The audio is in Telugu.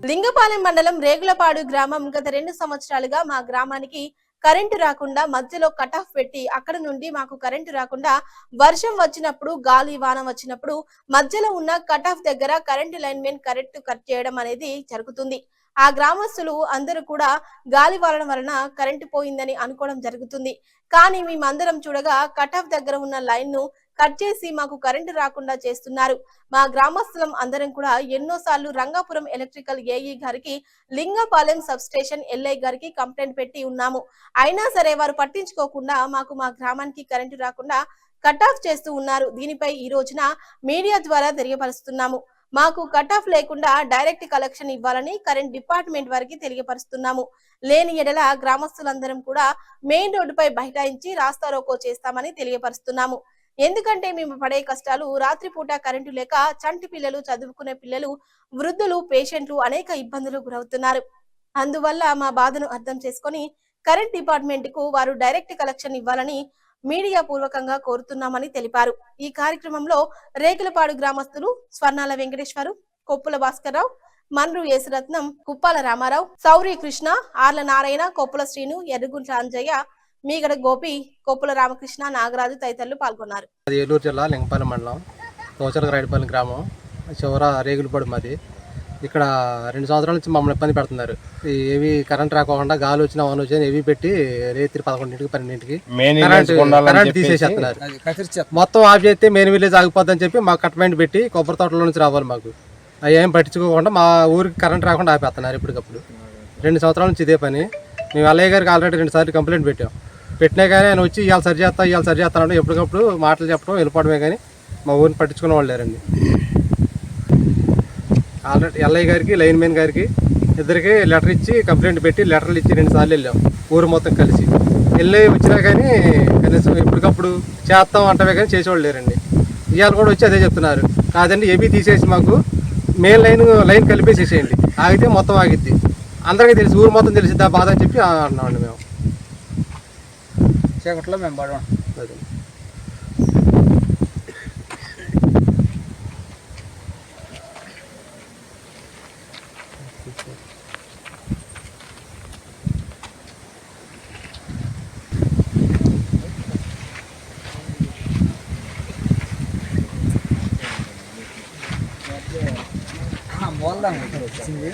లింగపాలెం మండలం రేగులపాడు గ్రామం గత 2 సంవత్సరాలుగా మా గ్రామానికి కరెంటు రాకుండా మధ్యలో కట్ ఆఫ్ పెట్టి అక్కడ నుండి మాకు కరెంటు రాకుండా వర్షం వచ్చినప్పుడు గాలి వాన వచ్చినప్పుడు మధ్యలో ఉన్న కట్ ఆఫ్ దగ్గర current line men current cut చేయడం అనేది జరుగుతుంది. ఆ గ్రామస్తులు అందరూ కూడా గాలి వాన వలన కరెంటు పోయిందని అనుకోవడం జరుగుతుంది. కానీ మేమందరం చూడగా కట్ ఆఫ్ దగ్గర ఉన్న లైన్ ను కట్ చేసి మాకు కరెంటు రాకుండా చేస్తున్నారు. మా గ్రామస్తులం అందరం కూడా ఎన్నోసార్లు రంగాపురం ఎలక్ట్రికల్ ఏఈ గారికి, లింగపాలెం సబ్ స్టేషన్ ఎల్ఐ గారికి కంప్లైంట్ పెట్టి ఉన్నాము. అయినా సరే వారు పట్టించుకోకుండా మాకు మా గ్రామానికి కరెంటు రాకుండా కట్ ఆఫ్ చేస్తూ ఉన్నారు. దీనిపై ఈ రోజున మీడియా ద్వారా తెలియపరుస్తున్నాము. మాకు కట్ ఆఫ్ లేకుండా డైరెక్ట్ కలెక్షన్ ఇవ్వాలని కరెంట్ డిపార్ట్మెంట్ వారికి తెలియపరుస్తున్నాము. లేని ఎడల గ్రామస్తులందరం కూడా మెయిన్ రోడ్డుపై బైఠాయించి రాస్తారోకో చేస్తామని తెలియపరుస్తున్నాము. ఎందుకంటే మేము పడే కష్టాలు రాత్రిపూట కరెంటు లేక చంటి పిల్లలు, చదువుకునే పిల్లలు, వృద్ధులు, పేషెంట్లు అనేక ఇబ్బందులు గురవుతున్నారు. అందువల్ల మా బాధను అర్థం చేసుకొని కరెంట్ డిపార్ట్మెంట్ కు వారు డైరెక్ట్ కలెక్షన్ ఇవ్వాలని మీడియా పూర్వకంగా కోరుతున్నామని తెలిపారు. ఈ కార్యక్రమంలో రేకులపాడు గ్రామస్తులు స్వర్ణాల వెంకటేశ్వరు, కొప్పుల భాస్కర్రావు, మన్రు యేసురత్నం, కుప్పాల రామారావు, సౌరి కృష్ణ, ఆర్ల నారాయణ, కొప్పుల శ్రీను, ఎర్రగుంట్ల అంజయ్య, మీగడ గోపి, కొప్పుల రామకృష్ణ, నాగరాజు తదితరులు పాల్గొన్నారు. ఏలూరు జిల్లా లింగపాలెం మండలం తోచల రైడ్పల్లి గ్రామం చివర రేగులపాడు మాది. ఇక్కడ 2 సంవత్సరాల నుంచి మమ్మల్ని ఇబ్బంది పెడుతున్నారు. ఏవి కరెంట్ రాకుండా గాలి వచ్చినా వాన వచ్చినా ఏవి పెట్టి రాత్రి 11ంటికి 12ంటికి కరెంట్ తీసేసేస్తున్నారు. మొత్తం ఆఫ్ చేస్తే మెయిన్ విలేజ్ ఆగిపోద్దని చెప్పి మాకు కట్మెంట్ పెట్టి కొబ్బరి తోటలో నుంచి రావాలి. మాకు అవి ఏం పట్టించుకోకుండా మా ఊరికి కరెంట్ రాకుండా ఆపేస్తున్నారు ఇప్పటికప్పుడు. 2 సంవత్సరాల నుంచి ఇదే పని. మేము అల్లయ్య గారికి ఆల్రెడీ 2 సార్లు కంప్లైంట్ పెట్టినా కానీ ఆయన వచ్చి ఇవాళ సరి చేస్తానంటే ఎప్పటికప్పుడు మాటలు చెప్పడం వెళ్ళిపోవడమే కానీ మా ఊరిని పట్టించుకునే వాళ్ళు లేరండి. ఆల్రెడీ ఎల్ఐ గారికి, లైన్ మెన్ గారికి ఇద్దరికి లెటర్ ఇచ్చి కంప్లైంట్ పెట్టి లెటర్లు ఇచ్చి 2 సార్లు వెళ్ళాం ఊరు మొత్తం కలిసి. వెళ్ళి వచ్చినా కానీ కనీసం ఎప్పటికప్పుడు చేస్తాం అంటవే కానీ చేసేవాళ్ళు లేరండి. ఇవాళ కూడా వచ్చి అదే చెప్తున్నారు. కాదండి ఏబీ తీసేసి మాకు మెయిన్ లైన్ కలిపేసేసేయండి, ఆగితే మొత్తం ఆగిద్ది. అందరికీ తెలిసి ఊరు మొత్తం తెలిసి దా బాధ అని చెప్పి అంటున్నామండి. మేము చీకట్లో మేము పడడం మూలదా వచ్చింది.